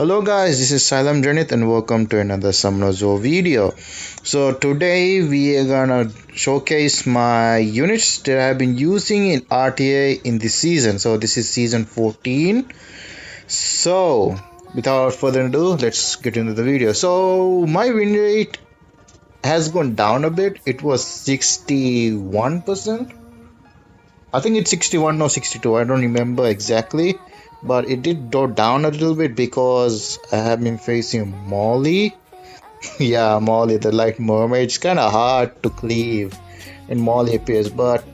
Hello guys, this is Salam Janit and welcome to another Summoner Zoo video. So today we are gonna showcase my units that I've been using in RTA in this season. So this is season 14. So without further ado, let's get into the video. So my win rate has gone down a bit. It was 61%. I think it's 61 or 62. I don't remember exactly, but it did go down a little bit because I have been facing Molly. Yeah, Molly, the light mermaid. It's kind of hard to cleave and Molly appears, but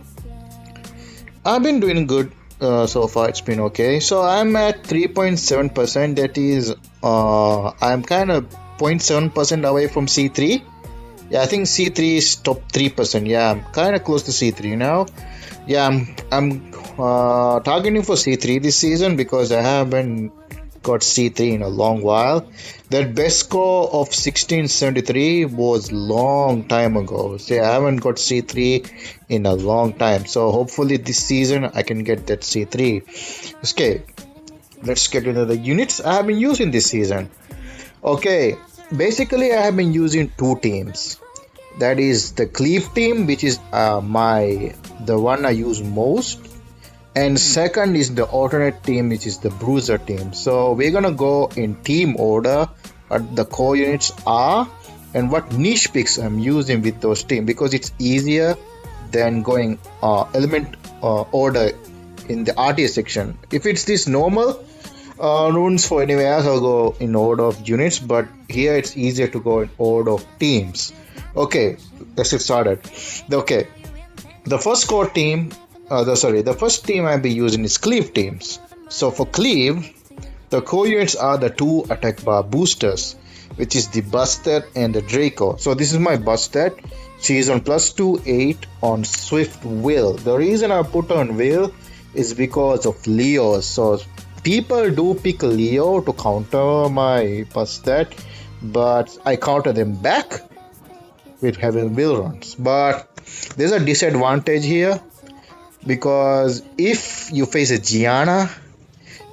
I've been doing good so far. It's been okay. So I'm at 3.7%. That is, I'm kind of 0.7% away from C3. Yeah, I think C3 is top 3%. Yeah, I'm kind of close to C3 now. Yeah, I'm targeting for C3 this season because I haven't got C3 in a long while. That best score of 1673 was long time ago. So yeah, I haven't got C3 in a long time. So hopefully this season I can get that C3. Okay, let's get into the units I have been using this season. Okay, basically I have been using two teams. That is the cleave team, which is the one I use most, and second is the alternate team, which is the bruiser team. So we're gonna go in team order what the core units are and what niche picks I'm using with those teams, because it's easier than going element order in the RTA section. If it's this normal runes for anywhere else, I'll go in order of units, but here it's easier to go in order of teams. Okay, let's get started. Okay, the first core team, the first team I'll be using is cleave teams. So for cleave, the core units are the two attack bar boosters, which is the Busted and the Draco. So this is my Busted. She is on +2/8 on Swift Will. The reason I put her on Will is because of Leo. So people do pick Leo to counter my Busted, but I counter them back with having will runs. But there's a disadvantage here, because if you face a Gianna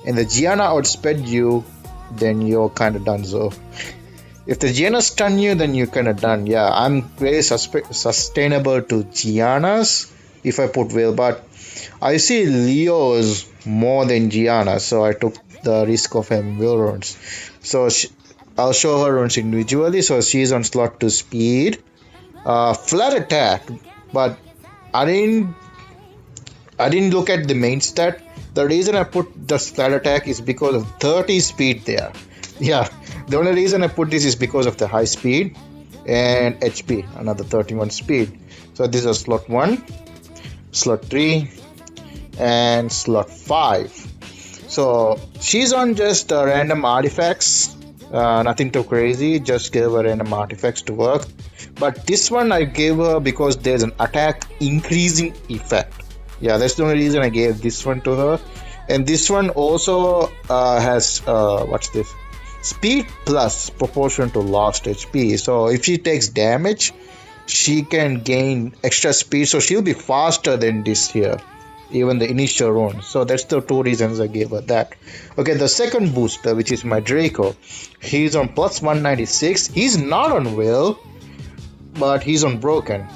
and the Gianna outsped you, then you're kind of done. So if the Gianna stun you, then you're kind of done. Yeah, I'm very sustainable to Giannas if I put will, but I see Leo's more than Gianna, so I took the risk of having will runs. So I'll show her runs individually. So she's on slot 2 speed. Flat attack, but I didn't look at the main stat. The reason I put the flat attack is because of 30 speed there. Yeah, the only reason I put this is because of the high speed and HP, another 31 speed. So this is slot 1, slot 3, and slot 5. So she's on just random artifacts, nothing too crazy, just give her random artifacts to work. But this one I gave her because there's an attack increasing effect. Yeah, that's the only reason I gave this one to her. And this one also has what's this? Speed plus proportion to lost HP. So if she takes damage, she can gain extra speed. So she'll be faster than this here, even the initial run. So that's the two reasons I gave her that. Okay, the second booster, which is my Draco, he's on +196. He's not on will, but he's on broken.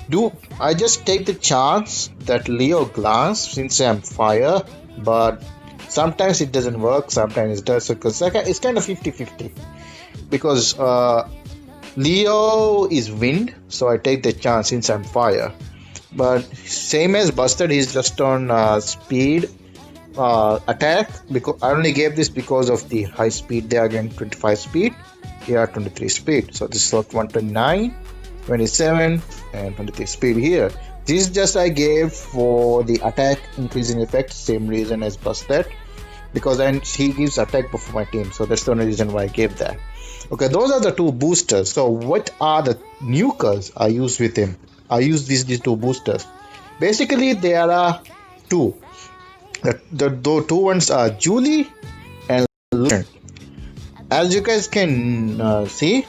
Do I just take the chance that Leo glass since I'm fire, but sometimes it doesn't work, sometimes it does, because it's kind of 50-50, because Leo is wind, so I take the chance since I'm fire. But same as Busted, he's just on speed attack, because I only gave this because of the high speed. They are getting 25 speed, here 23 speed. So this is slot 129, 27, and 23 speed here. This just I gave for the attack increasing effect, same reason as Busted, because then he gives attack before my team. So that's the only reason why I gave that. Okay, those are the two boosters. So what are the nukers I use with him? I use these two boosters. Basically, there are two. The two ones are Julie and Lucian. As you guys can see,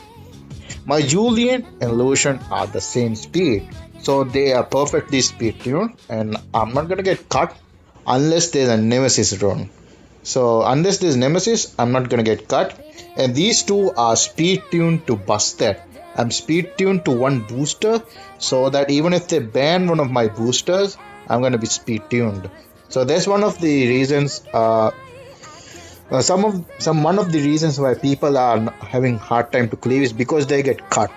my Julian and Lucian are the same speed. So they are perfectly speed tuned, and I'm not gonna get cut unless there's a nemesis run. So unless there's Nemesis, I'm not gonna get cut. And these two are speed tuned to bust that. I'm speed tuned to one booster so that even if they ban one of my boosters, I'm gonna be speed tuned. So that's one of the reasons. Some one of the reasons why people are having hard time to cleave is because they get cut.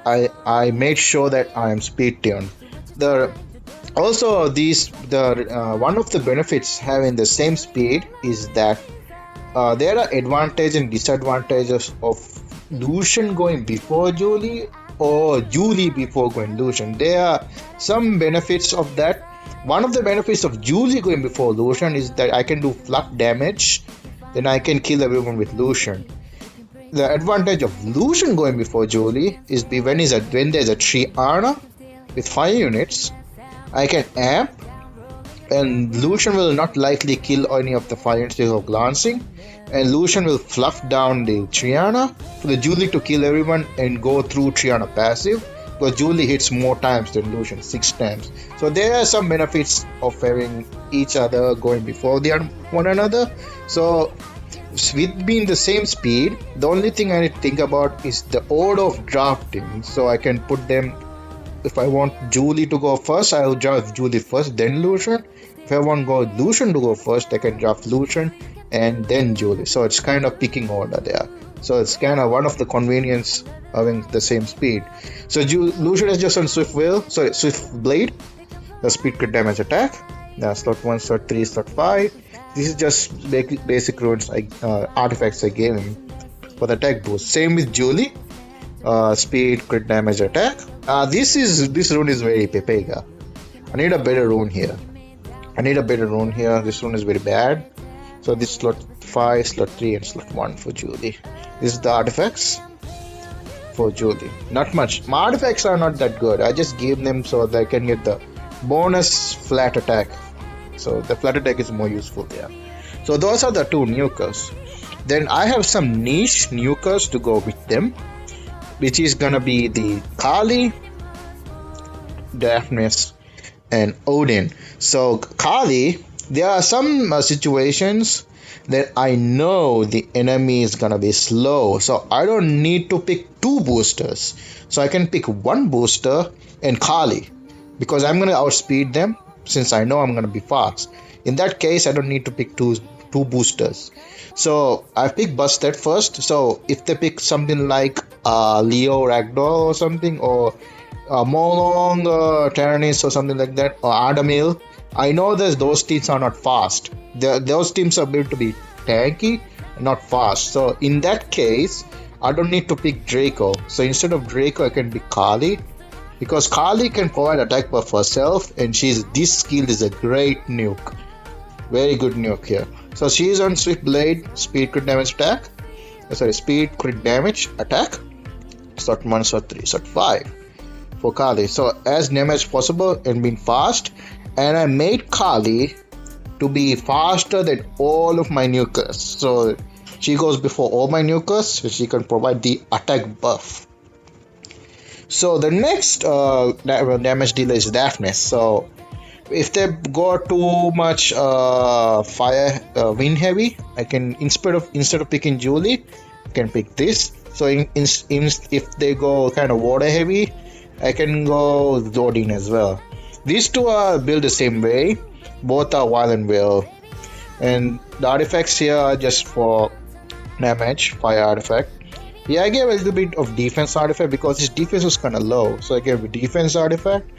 I made sure that I am speed tuned. The also these the one of the benefits having the same speed is that there are advantages and disadvantages of Lucian going before Julie or Julie before going Lucian. There are some benefits of that. One of the benefits of Julie going before Lucian is that I can do flat damage, then I can kill everyone with Lucian. The advantage of Lucian going before Julie is when there's a Triana with 5 units, I can amp and Lucian will not likely kill any of the 5 units of glancing, and Lucian will fluff down the Triana for the Julie to kill everyone and go through Triana passive, because Julie hits more times than Lucian, 6 times. So there are some benefits of having each other going before one another. So with being the same speed, the only thing I need to think about is the order of drafting. So I can put them, if I want Julie to go first, I'll draft Julie first, then Lucian. If I want Lucian to go first, I can draft Lucian and then Julie. So it's kind of picking order there. So it's kind of one of the convenience having the same speed. So Lucian is just on Swift Blade, the speed crit damage attack. Slot 1, slot 3, slot 5. This is just basic runes artifacts I gave him for the attack boost. Same with Julie, speed crit damage attack. This rune is very Pepega. I need a better rune here. This rune is very bad. So this slot 5, slot 3 and slot 1 for Julie. This is the artifacts for Julie. Not much. My artifacts are not that good. I just gave them so that I can get the bonus flat attack. So the flat attack is more useful there. So those are the two nukers. Then I have some niche nukers to go with them, which is gonna be the Kali, Daphnis, and Odin. So Kali, there are some situations that I know the enemy is gonna be slow, so I don't need to pick 2 boosters. So I can pick 1 booster and Kali, because I'm gonna outspeed them since I know I'm gonna be fast. In that case, I don't need to pick two boosters. So I pick Busted first. So if they pick something like Leo Ragdoll or something, or Molong, Tyrannis or something like that, or Adamil, I know that those teams are not fast. Those teams are built to be tanky, not fast. So in that case, I don't need to pick Draco. So instead of Draco, I can pick Kali, because Kali can provide attack buff herself, and this skill is a great nuke. Very good nuke here. So she is on Swift Blade, speed crit damage attack. Speed crit damage attack. Slot 1, slot 3, slot 5 for Kali. So as near as possible and being fast. And I made Kali to be faster than all of my nukers. So she goes before all my nukers, so she can provide the attack buff. So the next damage dealer is Daphnis. So if they go too much fire wind heavy, I can instead of picking Julie, I can pick this. So if they go kind of water heavy, I can go Odin as well. These two are built the same way. Both are Violent Will, and the artifacts here are just for damage. Fire artifact. Yeah, I gave a little bit of defense artifact because his defense was kind of low, so I gave a defense artifact,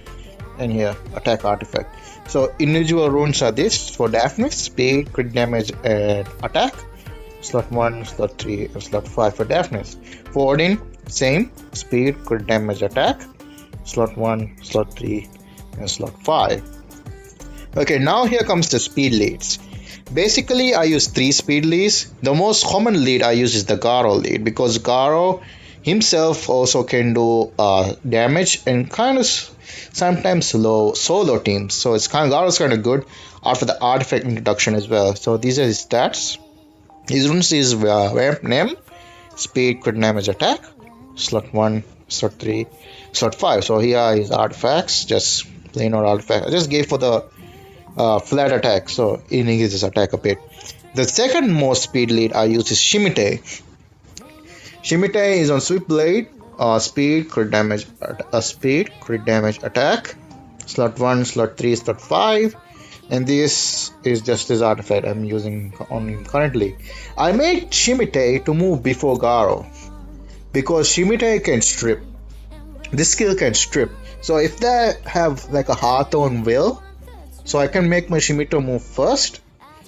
and here attack artifact. So individual runes are this for Daphnis: speed, crit damage, and attack. Slot 1, slot 3, and slot 5 for Daphnis. For Odin, same: speed, crit damage, attack. Slot 1, slot 3, and slot 5. Okay, now here comes the speed leads. Basically, I use 3 speed leads. The most common lead I use is the Garo lead, because Garo himself also can do damage and kind of sometimes solo teams. So Garo's kind of good after the artifact introduction as well. So these are his stats. His runes is Vamp Nem, speed, crit damage, attack. Slot 1, slot 3, slot 5. So here are his artifacts, just plain old artifacts. I just gave for the flat attack, so he increases attack a bit. The second most speed lead I use is Shimite. Shimite is on Swift Blade, speed, crit damage attack, slot 1, slot 3, slot 5, and this is just this artifact I'm using on him currently. I made Shimite to move before Garo because Shimite can strip. This skill can strip. So if they have like a Hearthorn will, so I can make my Shimito move first,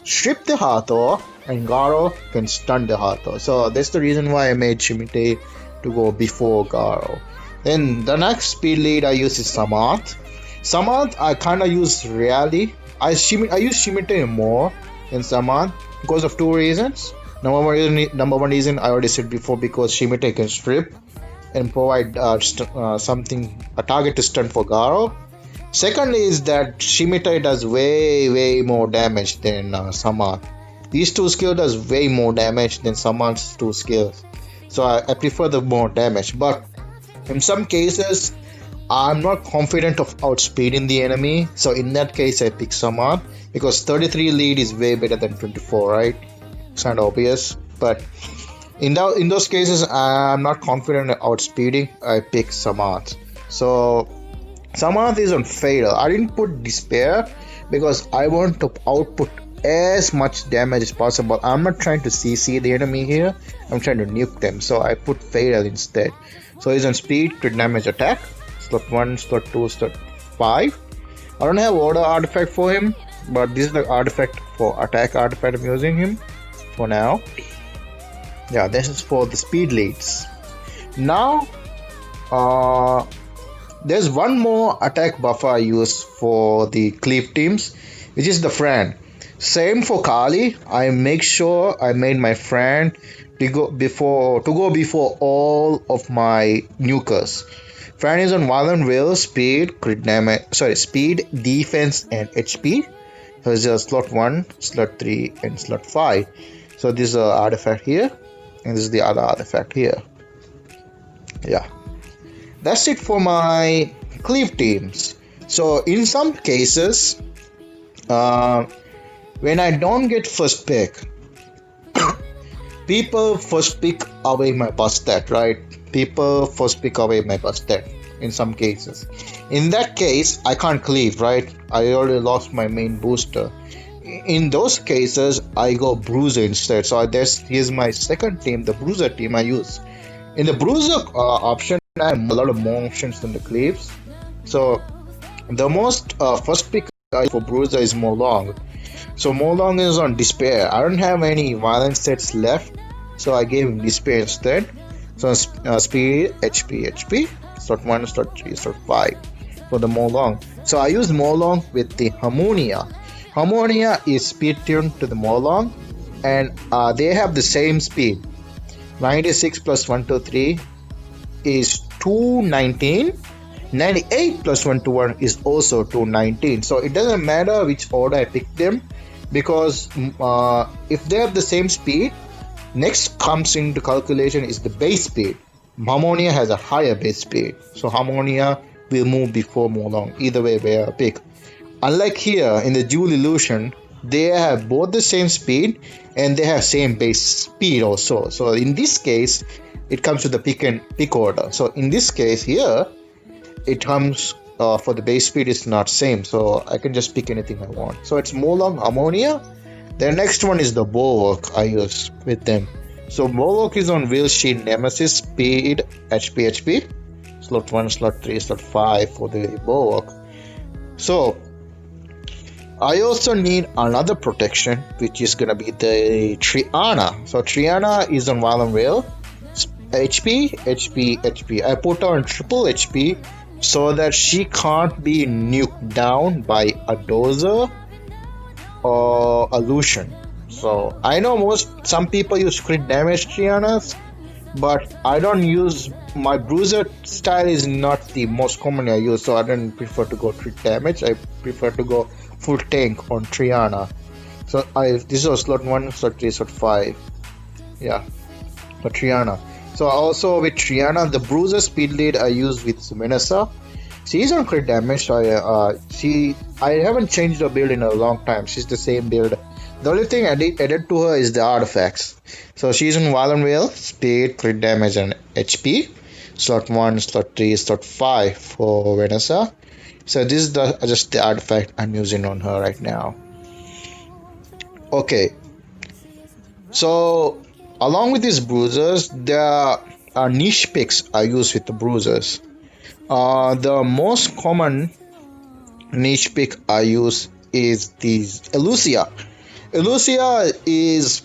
strip the Hathor, and Garo can stun the Hathor. So that's the reason why I made Shimite to go before Garo. Then the next speed lead I use is Samath. Samath I kinda use rarely. I use Shimite more than Samath because of two reasons. Number one reason I already said before, because Shimite can strip and provide a target to stun for Garo. Secondly is that Shimite does way more damage than Samath. These two skills does way more damage than Samath's two skills. So I prefer the more damage. But in some cases, I'm not confident of outspeeding the enemy. So in that case, I pick Samath because 33 lead is way better than 24, right? It's kind of obvious. But in those cases, I'm not confident of outspeeding. I pick Samath. So Samath is on Fatal. I didn't put Despair because I want to output as much damage as possible. I'm not trying to CC the enemy here. I'm trying to nuke them. So I put Fatal instead. So he's on speed, crit damage attack. Slot 1, slot 2, slot 5. I don't have order artifact for him, but this is the artifact for attack artifact I'm using him for now. Yeah, this is for the speed leads. Now, there's one more attack buffer I use for the cleave teams, which is the Fran. Same for Kali. I make sure I made my Fran to go before all of my nukers. Fran is on Violent Will, speed, speed, defense, and HP. So it's just slot 1, slot 3, and slot 5. So this is an artifact here, and this is the other artifact here. Yeah. That's it for my cleave teams. So in some cases, when I don't get first pick, people first pick away my bus stat, right? People first pick away my bus stat in some cases. In that case, I can't cleave, right? I already lost my main booster. In those cases, I go Bruiser instead. So here's my second team, the Bruiser team I use. In the Bruiser option, I have a lot of more options than the cleaves. So the most first pick for Bruiser is Molong. So Molong is on Despair. I don't have any violence sets left, so I gave him Despair instead. So speed, HP, slot 1, slot 3, slot 5 for the Molong. So I use Molong with the Harmonia. Harmonia is speed tuned to the Molong, and they have the same speed. 96 plus 123 is 219. 98 plus 121 is also 219. So it doesn't matter which order I pick them, because if they have the same speed, next comes into calculation is the base speed. Harmonia has a higher base speed, so Harmonia will move before Molong, either way where I pick. Unlike here in the Jewel Illusion, they have both the same speed and they have same base speed also. So in this case, it comes to the pick order. So in this case here, it comes for the base speed is not same, so I can just pick anything I want. So it's Molong, Harmonia. The next one is the Bulwark I use with them. So Bulwark is on Will Shield Nemesis, speed, HP, slot 1, slot 3, slot 5 for the Bulwark. So I also need another protection, which is gonna be the Triana. So Triana is on Violent Rail, HP. I put her on triple HP so that she can't be nuked down by a Dozer or a Lucian. So I know some people use crit damage Trianas, but I don't use, my Bruiser style is not the most common I use, so I don't prefer to go crit damage. I prefer to go full tank on Triana. So this is slot 1, slot 3, slot 5. Yeah, for Triana. So also with Triana, the Bruiser speed lead I use with Menasa. She's on crit damage. So I haven't changed her build in a long time. She's the same build The only thing added to her is the artifacts. So she's in Violent Whale, speed, crit damage, and HP. Slot 1, slot 3, slot 5 for Vanessa. So this is just the artifact I'm using on her right now. Okay, so along with these bruisers, there are niche picks I use with the bruisers. The most common niche pick I use is these Elucia. Elucia is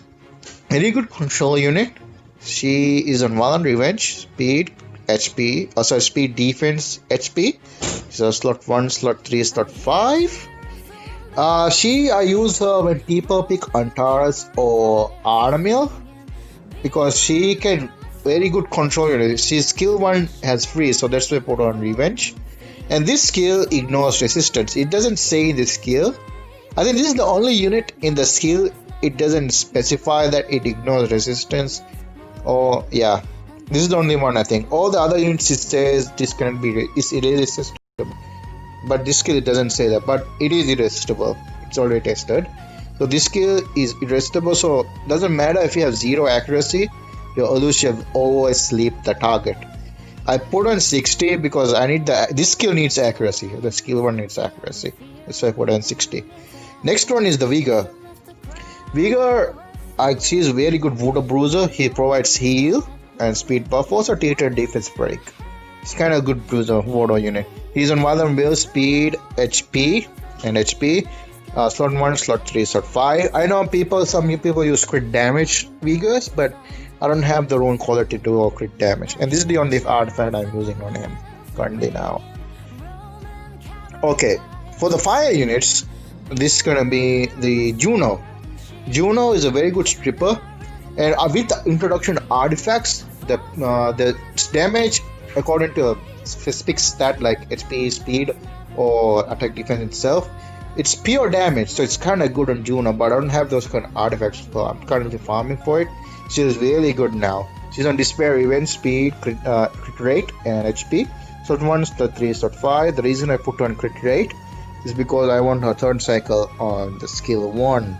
very good control unit. She is on Violent Revenge, speed, HP, also speed, defense, HP. So slot 1, slot 3, slot 5. I use her when people pick Antares or Armil because she can very good control unit. She's skill 1 has freeze, so that's why I put on Revenge. And this skill ignores resistance. It doesn't say in the skill. I think this is the only unit in the skill it doesn't specify that it ignores resistance. Or yeah, this is the only one I think. All the other units it says this cannot be irresistible. But this skill it doesn't say that. But it is irresistible. It's already tested. So this skill is irresistible. So doesn't matter if you have 0 accuracy. Your Elucia will always sleep the target. I put on 60 because I need this skill needs accuracy. The skill 1 needs accuracy. That's why I put on 60. Next one is the Vigor. Vigor, she is very good Voodoo Bruiser. He provides heal and speed buff, also Teeter defense break. It's kind of a good bruiser, Voodoo unit. He's on Violent Will, speed, HP, and HP. Slot 1, slot 3, slot 5. I know some people use crit damage Vigors, but I don't have the Rune quality to do crit damage. And this is the only artifact I'm using on him currently now. Okay, for the fire units, this is gonna be the Juno. Juno is a very good stripper, and with the introduction of artifacts, the damage according to a specific stat like HP, speed, or attack defense itself, it's pure damage, so it's kind of good on Juno. But I don't have those kind of artifacts, so I'm currently farming for it. She's really good now. She's on Despair, Revenge, speed, crit rate, and HP. Slot 1, slot 3, slot 5. The reason I put on crit rate is because I want her third cycle on the skill 1.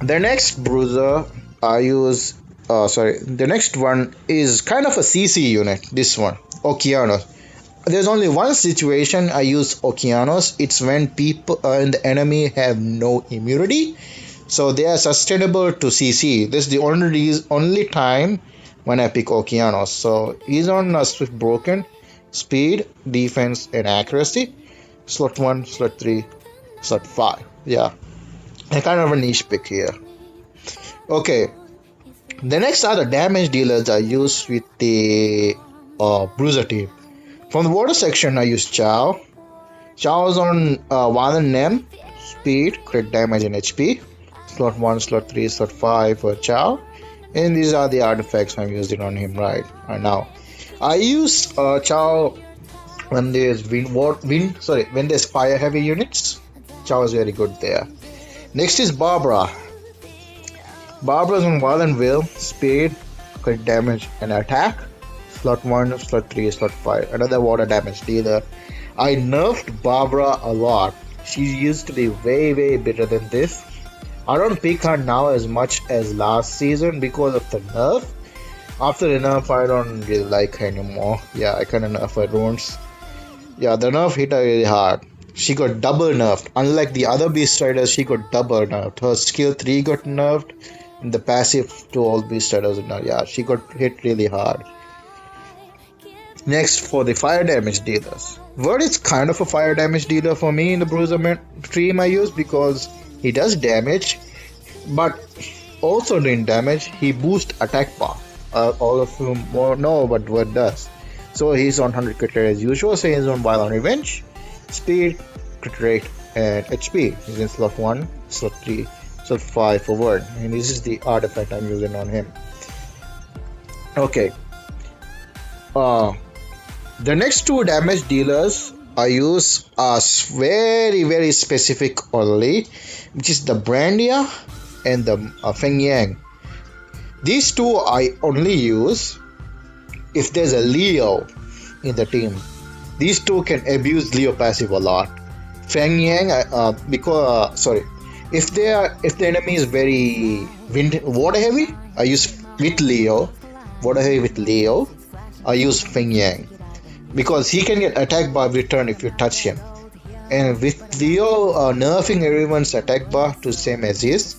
The next bruiser I use, the next one is kind of a CC unit, this one, Okeanos. There's only one situation I use Okeanos, it's when people and the enemy have no immunity, so they are sustainable to CC. This is the only time when I pick Okeanos. So he's on Swift Broken, speed, defense, and accuracy. Slot 1, slot 3, slot 5. Yeah, I kind of a niche pick here. Okay, the next are the damage dealers I use with the bruiser team. From the water section, I use Chow. Chow is on Violent Nem, speed, crit damage, and HP. Slot 1, slot 3, slot 5 for Chow. And these are the artifacts I'm using on him right now. I use Chow when there's when there's fire heavy units. Chow is very good there. Next is Barbara. Barbara is on Violent Will, speed, crit damage, and attack. Slot 1, slot 3, slot 5. Another water damage dealer. I nerfed Barbara a lot. She used to be way better than this. I don't pick her now as much as last season because of the nerf. After the nerf, I don't really like her anymore. Yeah, I kind of nerf her runes. Yeah, the nerf hit her really hard. She got double nerfed. Unlike the other Beast Riders, she got double nerfed. Her skill 3 got nerfed, and the passive to all Beast Riders. Yeah, she got hit really hard. Next, for the fire damage dealers. Word is kind of a fire damage dealer for me in the Bruiser team I use because he does damage, but also doing damage, he boosts attack power. All of you know what Word does. So he's on 100 crit rate as usual, so he's on Violent Revenge, speed, crit rate, and HP. He's in slot 1, slot 3, slot 5 for Word. And this is the artifact I'm using on him. Okay. The next two damage dealers I use are very specific only, which is the Brandia and the Feng Yang. These two I only use if there's a Leo in the team. These two can abuse Leo passive a lot. Feng Yang, if the enemy is very water heavy, I use with Leo. Water heavy with Leo, I use Feng Yang because he can get attack bar return if you touch him. And with Leo nerfing everyone's attack bar to same as his,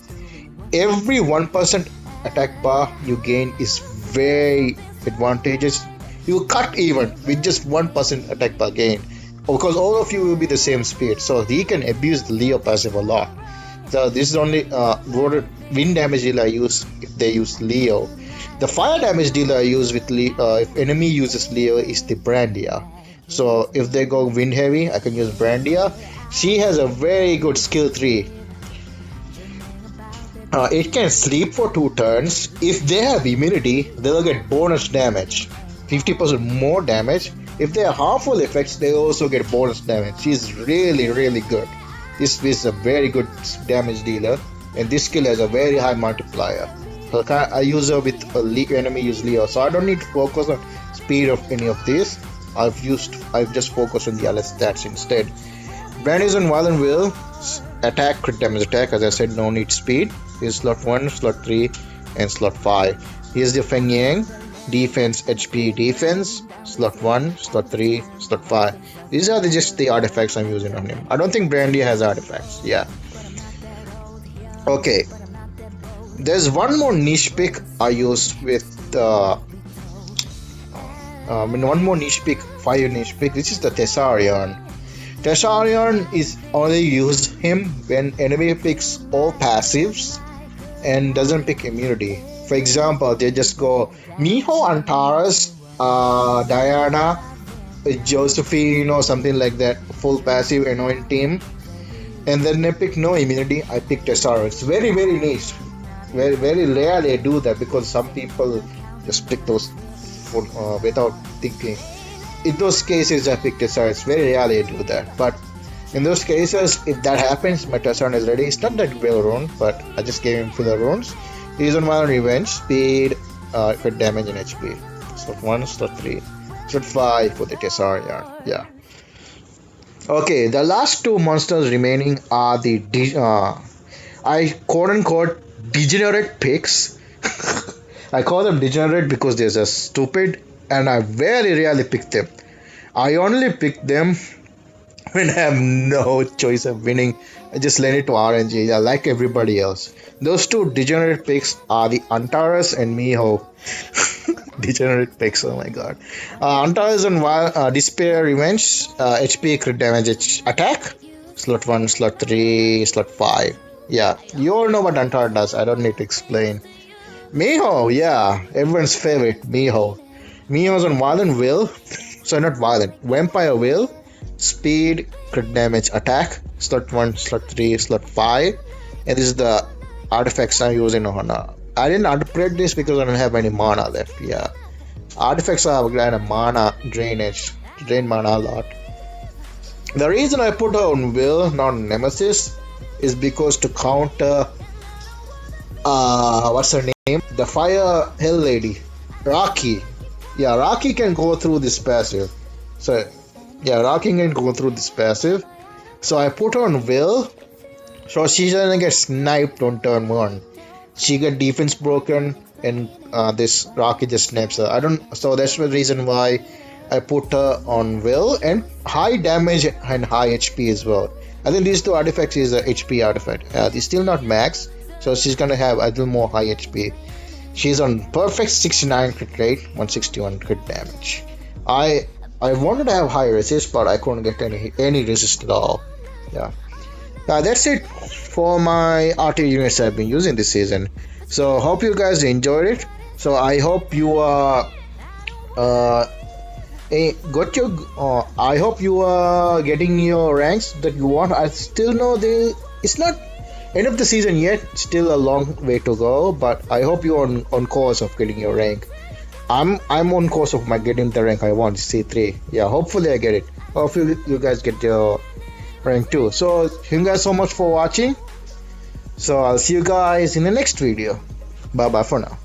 every 1% attack bar you gain is very advantageous. You cut even with just 1% attack bar gain because all of you will be the same speed, so he can abuse the Leo passive a lot. So this is only wind damage dealer I use if they use Leo. The fire damage dealer I use with if enemy uses Leo is the Brandia. So if they go wind heavy, I can use Brandia. She has a very good skill 3. It can sleep for 2 turns. If they have immunity, they'll get bonus damage, 50% more damage. If they are harmful effects, they also get bonus damage. She's really good. This is a very good damage dealer, and this skill has a very high multiplier. So I use her with enemy use Leo, so I don't need to focus on speed of any of this. I've just focused on the other stats instead. Brandy's on Violent Will, attack, crit damage attack. As I said, no need speed. Here's slot 1, slot 3, and slot 5. Here's the Feng Yang, defense, HP, defense, slot 1, slot 3, slot 5. These are just the artifacts I'm using on him. I don't think Brandy has artifacts. Yeah. Okay. There's one more niche pick I use with one more niche pick, fire niche pick. This is the Thessarion. Thessarion is only use him when enemy picks all passives and doesn't pick immunity. For example, they just go Miho, Antares, Diana, Josephine or something like that, full passive annoying team, and then they pick no immunity. I pick Tessarion. It's very niche. Very rarely I do that because some people just pick those without thinking. In those cases, I pick Tessarion. It's very rarely I do that, but in those cases, if that happens, my Tessarion is ready. It's not that well run, but I just gave him filler runes. He's on Violent Revenge, speed, crit damage, and HP. Slot 1, slot 3, slot 5 for the Tessarion. Yeah. Okay, the last 2 monsters remaining are the I quote unquote degenerate picks. I call them degenerate because they're just stupid, and I very rarely pick them. I only pick them when I have no choice of winning. I just lend it to RNG. I like everybody else. Those 2 degenerate picks are the Antares and Miho. Degenerate picks, oh my god. Antares on Despair Revenge, HP, crit damage, attack, slot 1, slot 3, slot 5. Yeah, you all know what Antares does. I don't need to explain. Miho, yeah, everyone's favorite, Miho. Miho's on Violent Will, so not Violent, Vampire Will, speed, crit damage, attack, slot 1, slot 3, slot 5. And this is the artifacts I'm using on her. I didn't upgrade this because I don't have any mana left. Yeah, artifacts are kind of mana drainage, drain mana a lot. The reason I put her on Will, not Nemesis, is because to counter what's her name? The Fire Hell Lady, Rocky. Yeah, Rocky can go through this passive. So yeah, Rocky can go through this passive. So I put her on Will, so she doesn't get sniped on turn 1. She get defense broken, and this Rocky just snaps her. So that's the reason why I put her on Will, and high damage and high HP as well. I think these 2 artifacts is a HP artifact. It's still not max, so she's gonna have a little more high HP. She's on perfect 69 crit rate, 161 crit damage. I wanted to have high resist, but I couldn't get any resist at all. Yeah. That's it for my RTA units I've been using this season. So hope you guys enjoyed it. So I hope you I hope you are getting your ranks that you want. I still know it's not end of the season yet. Still a long way to go, but I hope you're on course of getting your rank. I'm on course of getting the rank I want, C3. Yeah, hopefully I get it. Hopefully you guys get your rank too. So thank you guys so much for watching. So I'll see you guys in the next video. Bye bye for now.